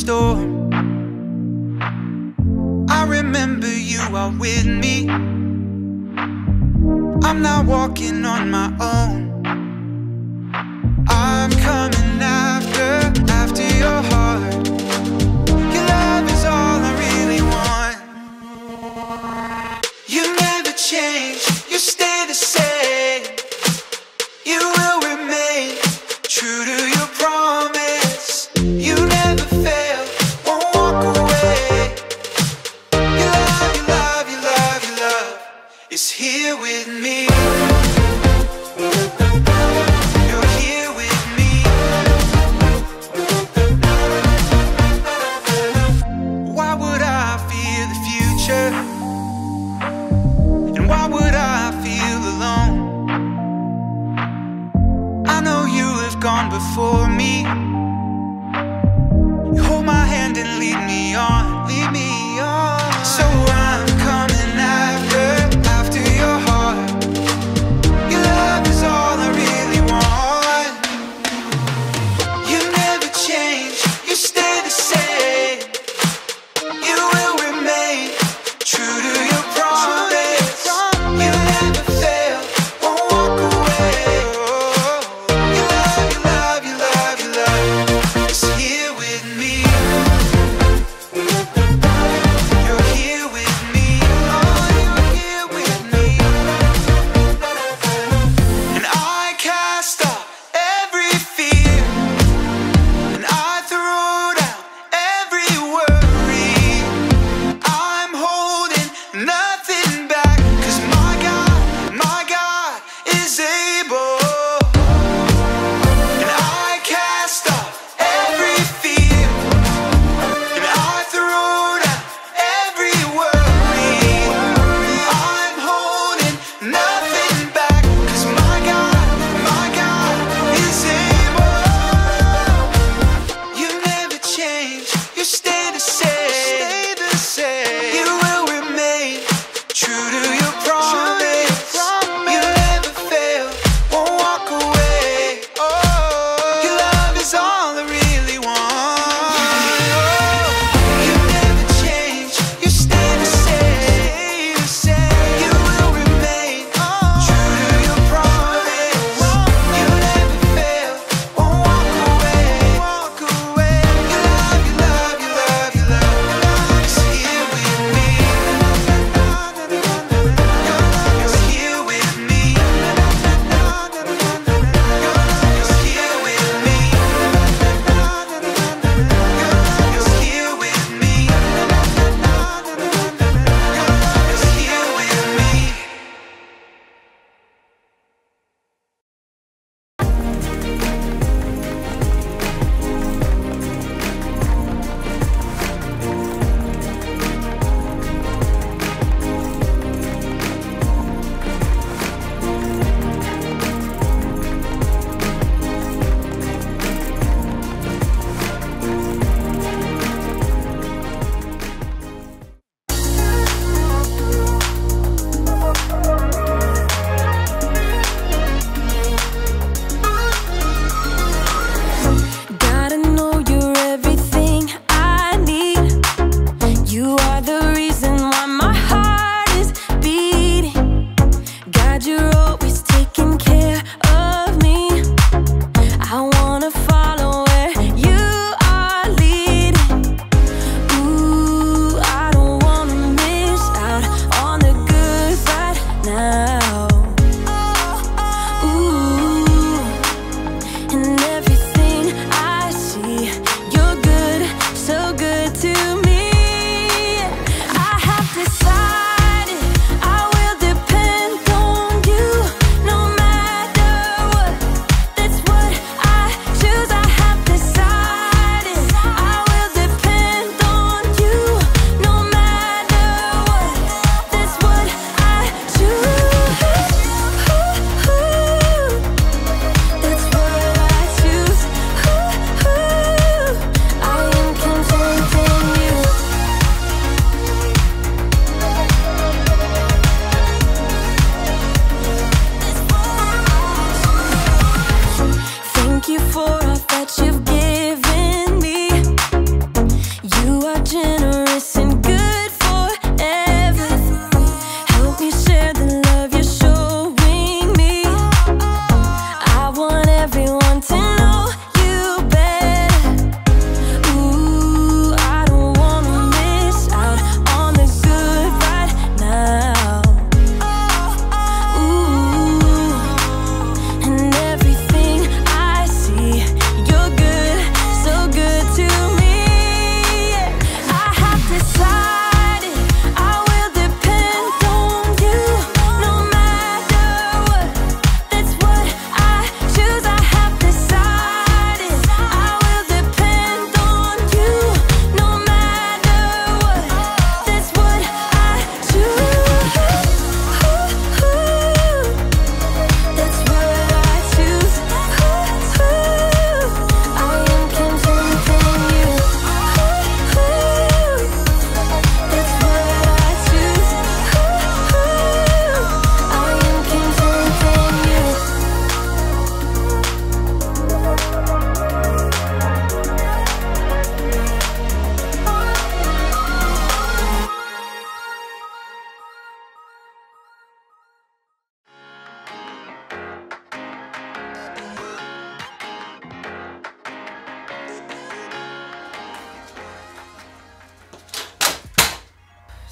storm. I remember you are with me. I'm not walking on my own. I'm coming after your heart. Your love is all I really want. You never change, you stay the same. You will remain true to your promise. You never fail, won't walk away. Your love, your love, your love, your love is here with me. You're here with me. Why would I fear the future? And why would I feel alone? I know you have gone before me. You hold my hand and lead me on, lead me on. So I'm coming after your heart.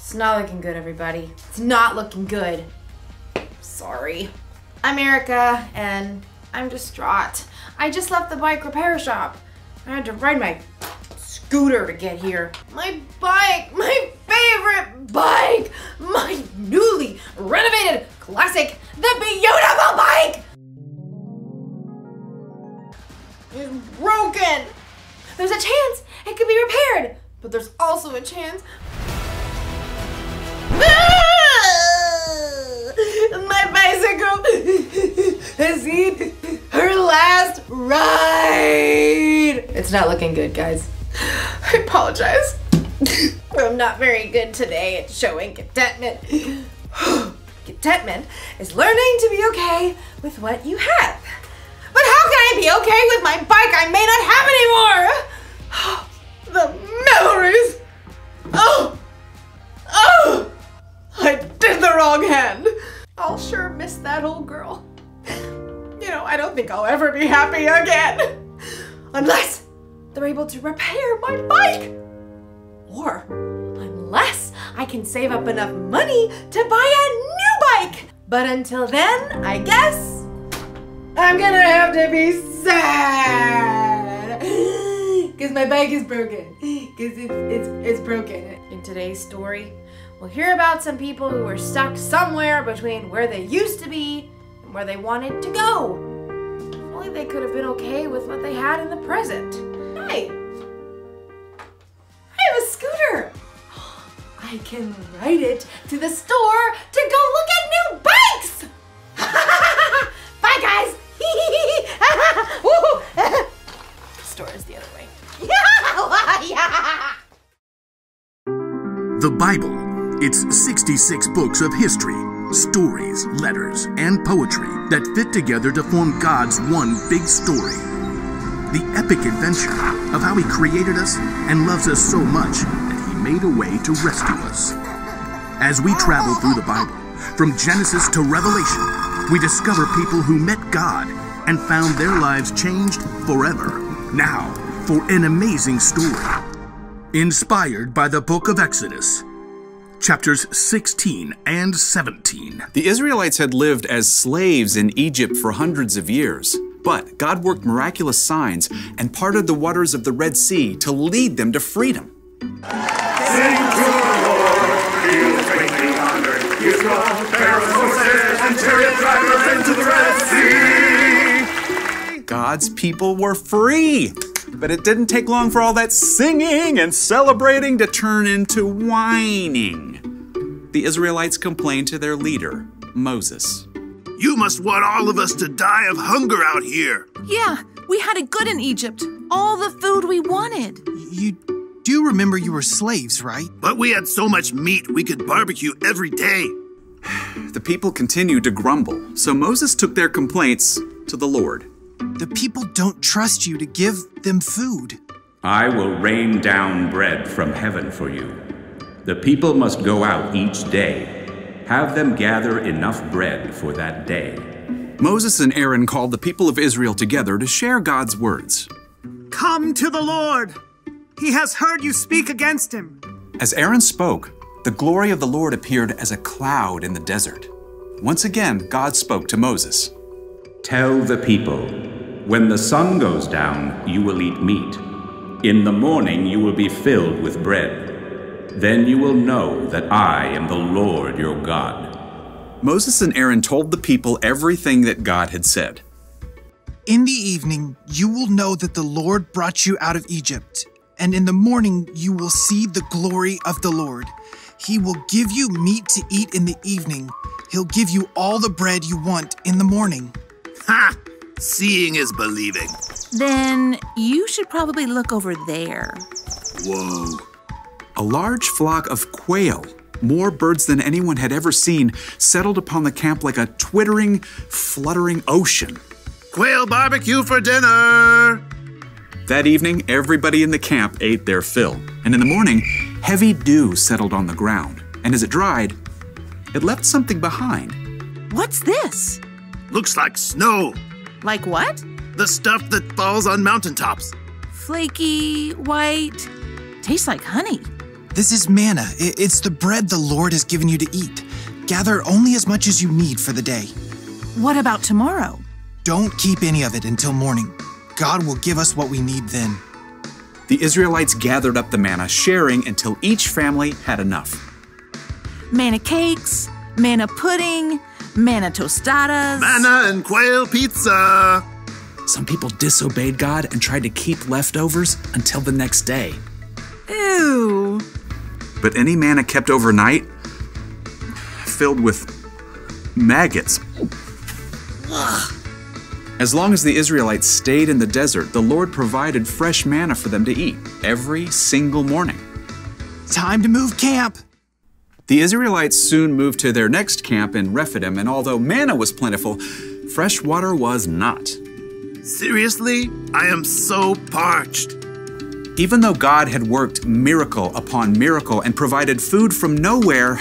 It's not looking good, everybody. It's not looking good. Sorry. I'm Erica, and I'm distraught. I just left the bike repair shop. I had to ride my scooter to get here. My bike, my favorite bike, my newly renovated classic, the beautiful bike is broken. There's a chance it could be repaired, but there's also a chance my bicycle has seen her last ride. It's not looking good, guys. I apologize. I'm not very good today at showing contentment. Contentment is learning to be okay with what you have. But how can I be okay with my bike I may not have anymore? The memories. Oh, I did the wrong hand. I'll sure miss that old girl. You know, I don't think I'll ever be happy again. Unless they're able to repair my bike. Or unless I can save up enough money to buy a new bike. But until then, I guess I'm gonna have to be sad. Because my bike is broken. Because it's broken. In today's story, we'll hear about some people who were stuck somewhere between where they used to be and where they wanted to go. If only they could have been okay with what they had in the present. Hey, I have a scooter. I can ride it to the store to go look at new bikes. Bye, guys. The store is the other way. The Bible. It's 66 books of history, stories, letters, and poetry that fit together to form God's one big story. The epic adventure of how He created us and loves us so much that He made a way to rescue us. As we travel through the Bible, from Genesis to Revelation, we discover people who met God and found their lives changed forever. Now, for an amazing story. Inspired by the book of Exodus. Chapters 16 and 17. The Israelites had lived as slaves in Egypt for hundreds of years, but God worked miraculous signs and parted the waters of the Red Sea to lead them to freedom. Sing to the Lord, He is greatly honored. He has brought Pharaoh's horses and chariot drivers into the Red Sea. God's people were free. But it didn't take long for all that singing and celebrating to turn into whining. The Israelites complained to their leader, Moses. You must want all of us to die of hunger out here. Yeah, we had it good in Egypt. All the food we wanted. You do remember you were slaves, right? But we had so much meat we could barbecue every day. The people continued to grumble, so Moses took their complaints to the Lord. The people don't trust you to give them food. I will rain down bread from heaven for you. The people must go out each day. Have them gather enough bread for that day. Moses and Aaron called the people of Israel together to share God's words. Come to the Lord. He has heard you speak against him. As Aaron spoke, the glory of the Lord appeared as a cloud in the desert. Once again, God spoke to Moses. Tell the people, when the sun goes down, you will eat meat. In the morning you will be filled with bread. Then you will know that I am the Lord your God. Moses and Aaron told the people everything that God had said. In the evening, you will know that the Lord brought you out of Egypt. And in the morning, you will see the glory of the Lord. He will give you meat to eat in the evening. He'll give you all the bread you want in the morning. Ha! Seeing is believing. Then you should probably look over there. Whoa. A large flock of quail, more birds than anyone had ever seen, settled upon the camp like a twittering, fluttering ocean. Quail barbecue for dinner! That evening, everybody in the camp ate their fill. And in the morning, heavy dew settled on the ground. And as it dried, it left something behind. What's this? Looks like snow. Like what? The stuff that falls on mountaintops. Flaky, white, tastes like honey. This is manna. It's the bread the Lord has given you to eat. Gather only as much as you need for the day. What about tomorrow? Don't keep any of it until morning. God will give us what we need then. The Israelites gathered up the manna, sharing until each family had enough. Manna cakes, manna pudding, manna tostadas. Manna and quail pizza. Some people disobeyed God and tried to keep leftovers until the next day. Ew. But any manna kept overnight, filled with maggots. As long as the Israelites stayed in the desert, the Lord provided fresh manna for them to eat every single morning. Time to move camp. The Israelites soon moved to their next camp in Rephidim, and although manna was plentiful, fresh water was not. Seriously? I am so parched. Even though God had worked miracle upon miracle and provided food from nowhere,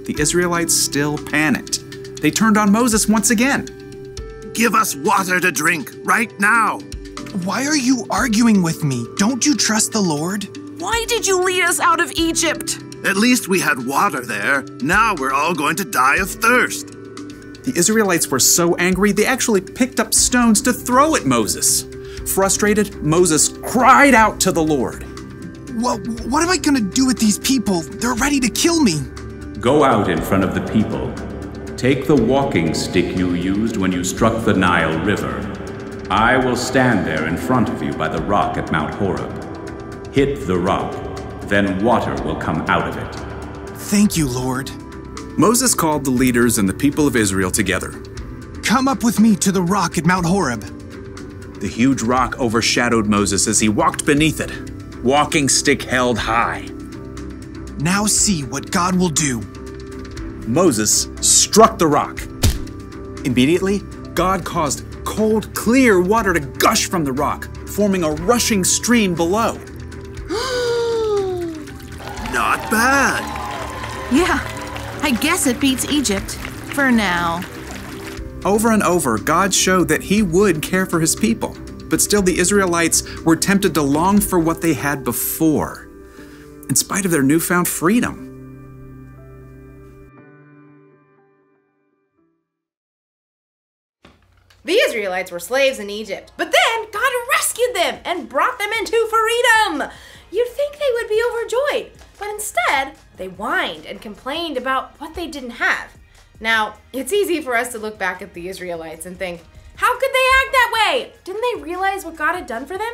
the Israelites still panicked. They turned on Moses once again. Give us water to drink right now. Why are you arguing with me? Don't you trust the Lord? Why did you lead us out of Egypt? At least we had water there. Now we're all going to die of thirst. The Israelites were so angry, they actually picked up stones to throw at Moses. Frustrated, Moses cried out to the Lord. Well, what am I going to do with these people? They're ready to kill me. Go out in front of the people. Take the walking stick you used when you struck the Nile River. I will stand there in front of you by the rock at Mount Horeb. Hit the rock, then water will come out of it. Thank you, Lord. Moses called the leaders and the people of Israel together. Come up with me to the rock at Mount Horeb. The huge rock overshadowed Moses as he walked beneath it, walking stick held high. Now see what God will do. Moses struck the rock. Immediately, God caused cold, clear water to gush from the rock, forming a rushing stream below. Not bad. Yeah, I guess it beats Egypt. For now. Over and over, God showed that He would care for His people, but still the Israelites were tempted to long for what they had before, in spite of their newfound freedom. The Israelites were slaves in Egypt, but then God rescued them and brought them into freedom. You'd think they would be overjoyed, but instead, they whined and complained about what they didn't have. Now, it's easy for us to look back at the Israelites and think, how could they act that way? Didn't they realize what God had done for them?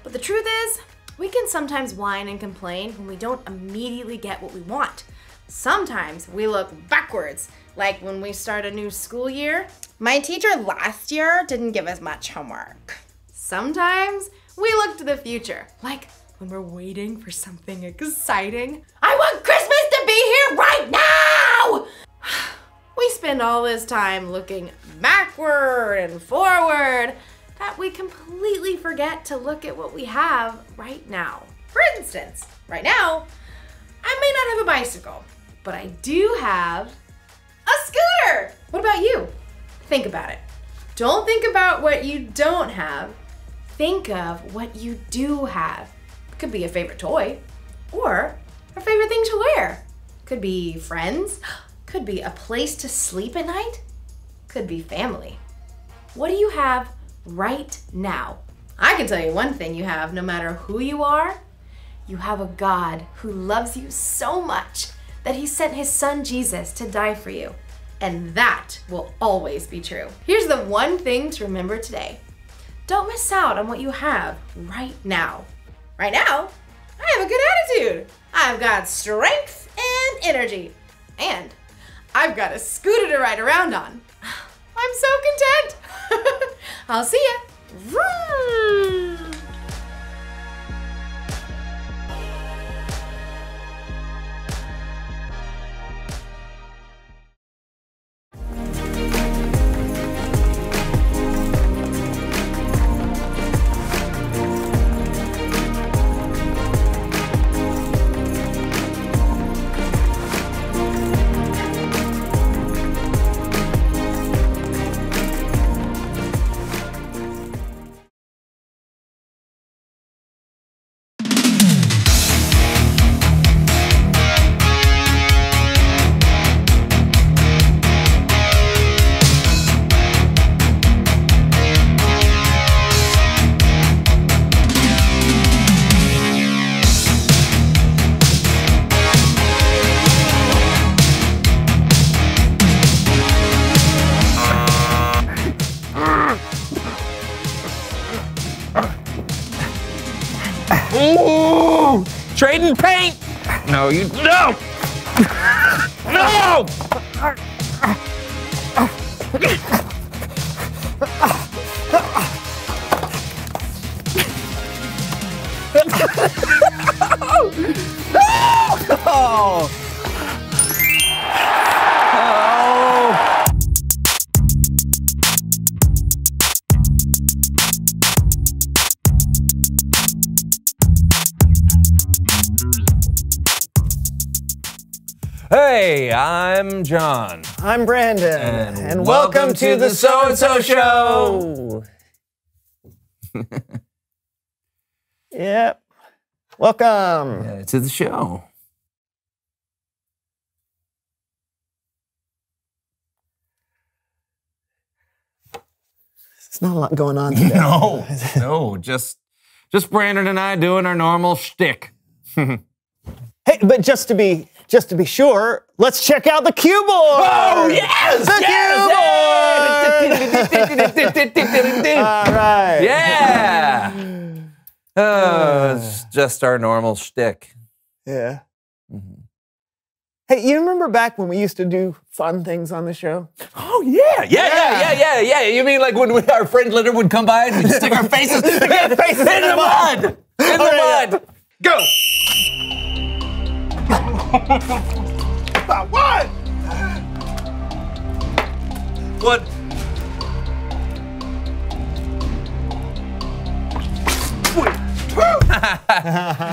But the truth is, we can sometimes whine and complain when we don't immediately get what we want. Sometimes we look backwards, like when we start a new school year. My teacher last year didn't give us much homework. Sometimes we look to the future, like when we're waiting for something exciting. I want Christmas to be here right now! We spend all this time looking backward and forward that we completely forget to look at what we have right now. For instance, right now, I may not have a bicycle, but I do have a scooter. What about you? Think about it. Don't think about what you don't have. Think of what you do have. It could be a favorite toy or a favorite thing to wear. Could be friends. Could be a place to sleep at night. Could be family. What do you have right now? I can tell you one thing you have, no matter who you are. You have a God who loves you so much that He sent His Son Jesus to die for you. And that will always be true. Here's the one thing to remember today. Don't miss out on what you have right now. Right now, I have a good attitude. I've got strength and energy. And I've got a scooter to ride around on. I'm so content. I'll see ya. Vroom. Trading paint! No, you... No! No! Oh! Hey, I'm John. I'm Brandon. And welcome to the So-and-So Show. Yep. Welcome. Yeah, to the show. There's not a lot going on today. No, just Brandon and I doing our normal shtick. Hey, but just to be sure, let's check out the cue board. Oh yes! The cue board. All right. Yeah. It's just our normal shtick. Yeah. Hey, you remember back when we used to do fun things on the show? Oh yeah. You mean like when our friend Leonard would come by and we'd stick our faces in the mud? In the mud. Go. What? What?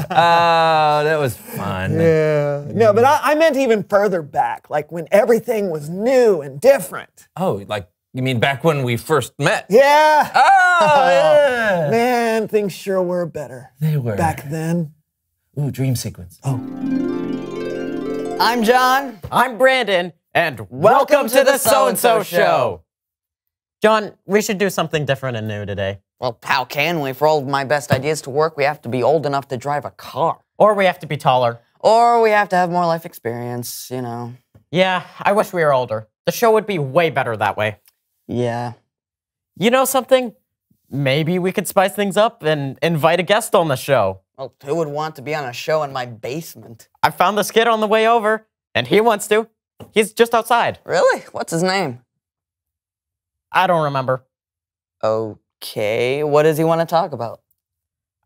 That was fun. Yeah. No, but I meant even further back, like when everything was new and different. Oh, like you mean back when we first met? Yeah. Oh, yeah. Man, things sure were better. They were. Back then. Ooh, dream sequence. Oh. I'm John. I'm Brandon. And welcome to the So-and-So Show. John, we should do something different and new today. Well, how can we? For all of my best ideas to work, we have to be old enough to drive a car. Or we have to be taller. Or we have to have more life experience, you know. Yeah, I wish we were older. The show would be way better that way. Yeah. You know something? Maybe we could spice things up and invite a guest on the show. Well, who would want to be on a show in my basement? I found this kid on the way over, and he wants to. He's just outside. Really? What's his name? I don't remember. Okay, what does he want to talk about?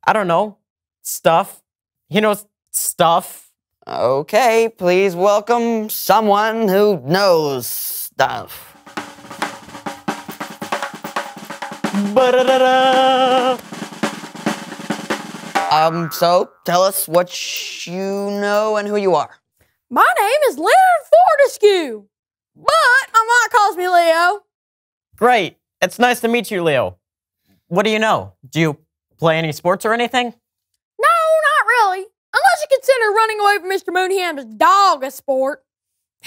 I don't know. Stuff. He knows stuff. Okay, please welcome someone who knows stuff. Ba-da-da-da. So tell us what you know and who you are. My name is Leonard Fortescue, but my mom calls me Leo. Great. It's nice to meet you, Leo. What do you know? Do you play any sports or anything? No, not really. Unless you consider running away from Mr. Moonham's dog a sport.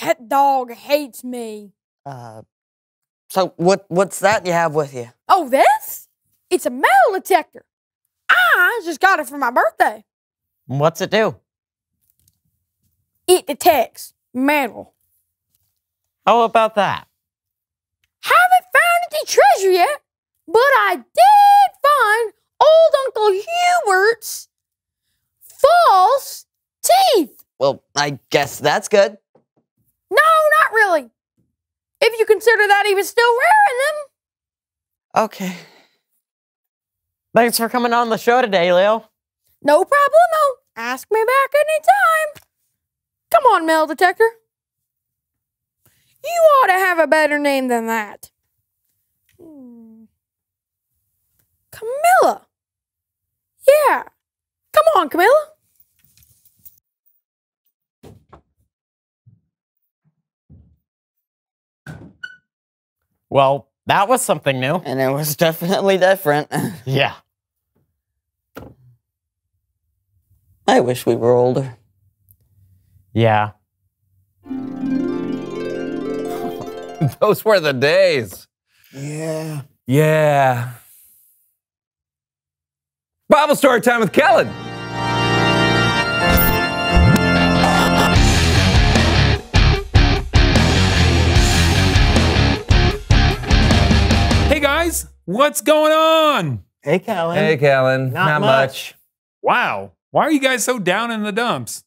That dog hates me. So what's that you have with you? Oh, this? It's a metal detector. I just got it for my birthday. What's it do? It detects metal. How about that? Haven't found any treasure yet, but I did find old Uncle Hubert's false teeth. Well, I guess that's good. No, not really. If you consider that he was still wearing them. Okay. Thanks for coming on the show today, Leo. No problemo. Ask me back anytime. Come on, metal detector. You ought to have a better name than that. Camilla. Yeah. Come on, Camilla. Well, that was something new. And it was definitely different. Yeah. I wish we were older. Yeah. Those were the days. Yeah. Yeah. Bible story time with Kellen. Hey guys, what's going on? Hey, Kellen. Hey, Kellen. Not much. Wow, Why are you guys so down in the dumps?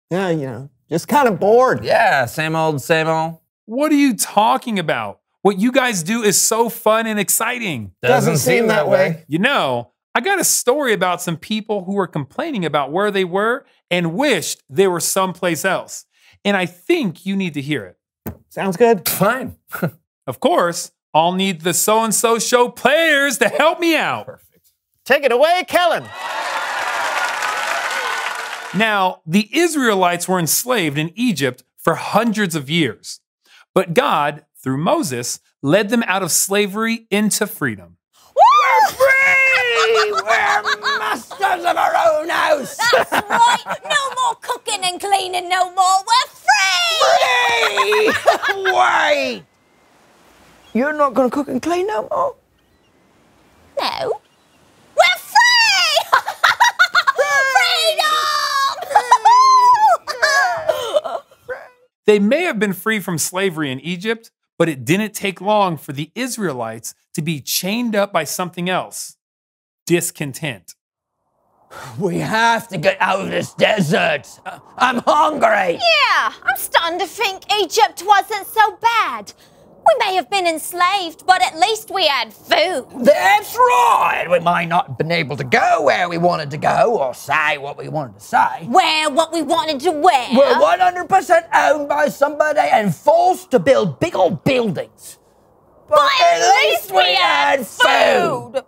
Yeah, you know, just kind of bored. Yeah, same old, same old. What are you talking about? What you guys do is so fun and exciting. Doesn't seem that way. You know, I got a story about some people who were complaining about where they were and wished they were someplace else. And I think you need to hear it. Sounds good. Fine. Of course, I'll need the so-and-so show players to help me out. Perfect. Take it away, Kellen. Now, the Israelites were enslaved in Egypt for hundreds of years. But God, through Moses, led them out of slavery into freedom. We're free! We're masters of our own house! That's right! No more cooking and cleaning no more! We're free! Free! Wait! You're not gonna cook and clean no more? No. We're free! Freedom! They may have been free from slavery in Egypt, but it didn't take long for the Israelites to be chained up by something else: discontent. We have to get out of this desert. I'm hungry. Yeah, I'm starting to think Egypt wasn't so bad. We may have been enslaved, but at least we had food. That's right. We might not have been able to go where we wanted to go or say what we wanted to say. Wear what we wanted to wear. We're 100% owned by somebody and forced to build big old buildings. But at least we had food.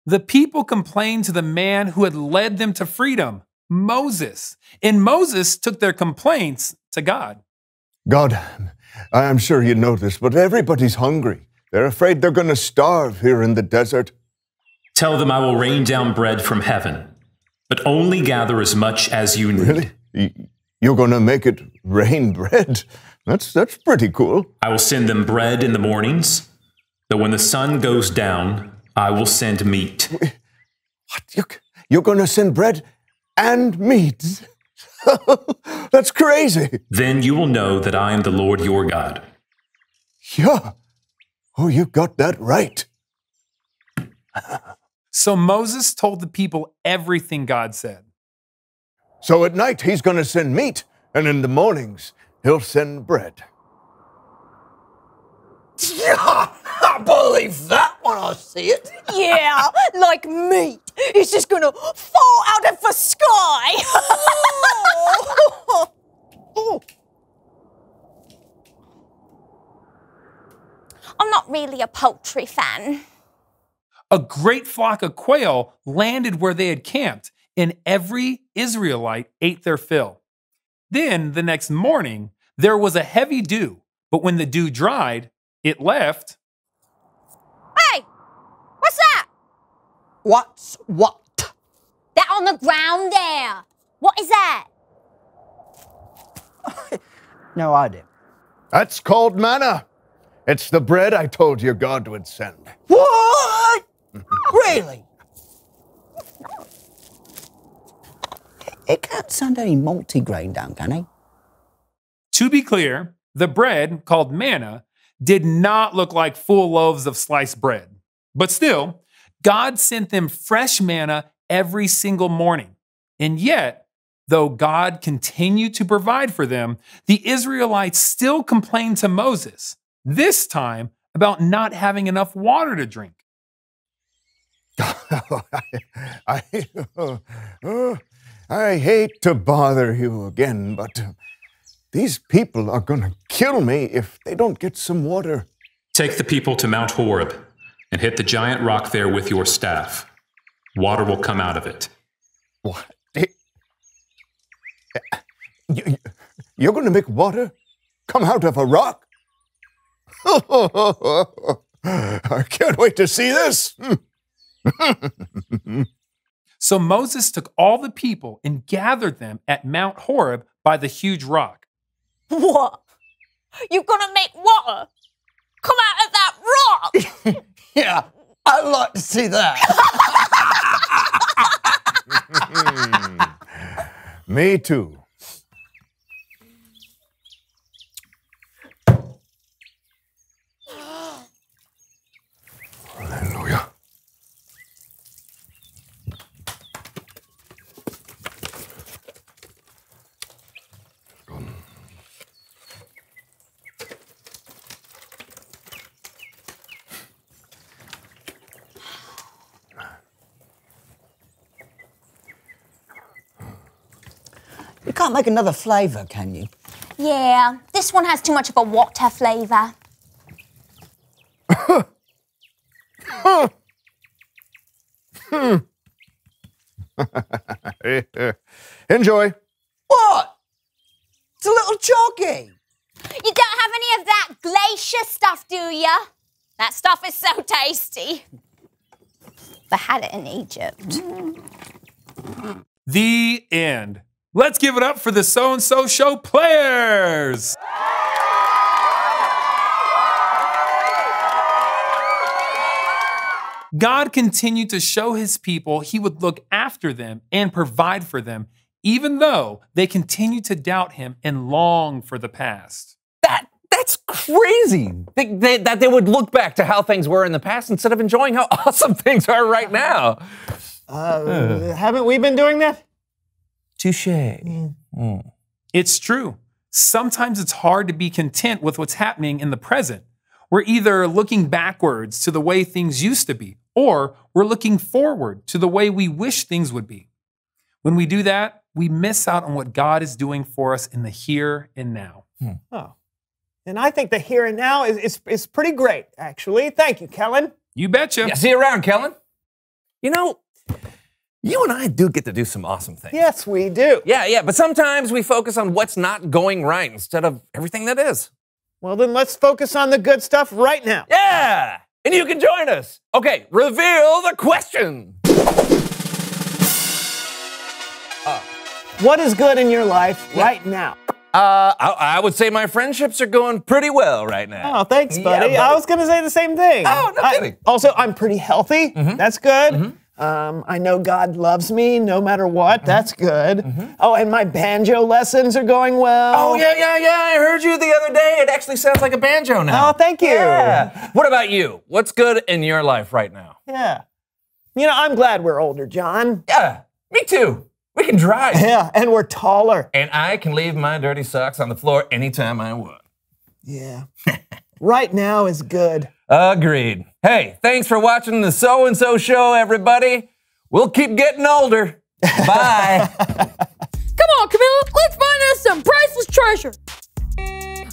The people complained to the man who had led them to freedom, Moses. And Moses took their complaints to God. God, I'm sure you know this, but everybody's hungry. They're afraid they're going to starve here in the desert. Tell them I will rain down bread from heaven, but only gather as much as you need. Really? You're going to make it rain bread? That's pretty cool. I will send them bread in the mornings, but when the sun goes down, I will send meat. What? You're going to send bread and meat? That's crazy. Then you will know that I am the Lord your God. Yeah. Oh, you got that right. So Moses told the people everything God said. So at night he's going to send meat, and in the mornings he'll send bread. I believe that when I see it. Yeah, like meat. It's just gonna fall out of the sky. I'm not really a poultry fan. A great flock of quail landed where they had camped, and every Israelite ate their fill. Then, the next morning, there was a heavy dew, but when the dew dried, it left. Hey, what's that? What's what? That on the ground there. What is that? No idea. That's called manna. It's the bread I told you God would send. What? Really? It can't send any multi-grain down, can he? To be clear, the bread, called manna, did not look like full loaves of sliced bread. But still, God sent them fresh manna every single morning. And yet, though God continued to provide for them, the Israelites still complained to Moses, this time about not having enough water to drink. I hate to bother you again, but these people are going to kill me if they don't get some water. Take the people to Mount Horeb and hit the giant rock there with your staff. Water will come out of it. What? You're going to make water come out of a rock? I can't wait to see this. So Moses took all the people and gathered them at Mount Horeb by the huge rock. What? You're gonna make water come out of that rock? Yeah, I'd like to see that. Me too. Hallelujah. can't make another flavour, can you? Yeah, this one has too much of a water flavour. Enjoy. What? It's a little chalky. You don't have any of that glacier stuff, do ya? That stuff is so tasty. They had it in Egypt. The end. Let's give it up for the So-and-So Show players. God continued to show his people he would look after them and provide for them, even though they continued to doubt him and long for the past. That's crazy. That they would look back to how things were in the past instead of enjoying how awesome things are right now. Haven't we been doing that? Touché. It's true. Sometimes it's hard to be content with what's happening in the present. We're either looking backwards to the way things used to be, or we're looking forward to the way we wish things would be. When we do that, we miss out on what God is doing for us in the here and now. Oh. And I think the here and now is pretty great, actually. Thank you, Kellen. You betcha. Yeah, see you around, Kellen. You know, you and I do get to do some awesome things. Yes, we do. Yeah, but sometimes we focus on what's not going right instead of everything that is. Well, then let's focus on the good stuff right now. Yeah! And you can join us. Okay, reveal the question. What is good in your life right now? I would say my friendships are going pretty well right now. Oh, thanks, buddy. Yeah, I was going to say the same thing. Oh, no kidding. Also, I'm pretty healthy. That's good. I know God loves me no matter what. That's good. Oh, and my banjo lessons are going well. Oh, yeah. I heard you the other day. It actually sounds like a banjo now. Oh, thank you. Yeah. What about you? What's good in your life right now? Yeah. You know, I'm glad we're older, John. Yeah, me too. We can drive. Yeah, and we're taller. And I can leave my dirty socks on the floor anytime I want. Yeah. Right now is good. Agreed. Hey, thanks for watching the So-and-So Show, everybody. We'll keep getting older. Bye. Come on, Camilla, let's find us some priceless treasure.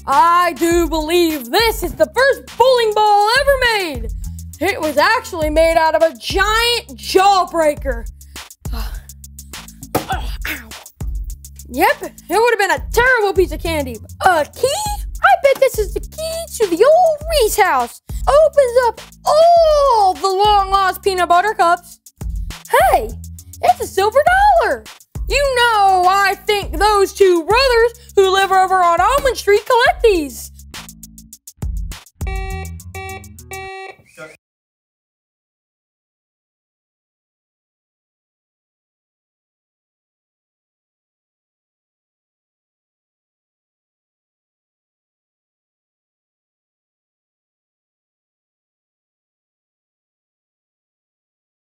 I do believe this is the first bowling ball ever made. It was actually made out of a giant jawbreaker. Yep, it would have been a terrible piece of candy. A key? I bet this is the key to the old Reese house. Opens up all the long-lost peanut butter cups. Hey, it's a silver dollar. You know, I think those two brothers who live over on Almond Street collect these.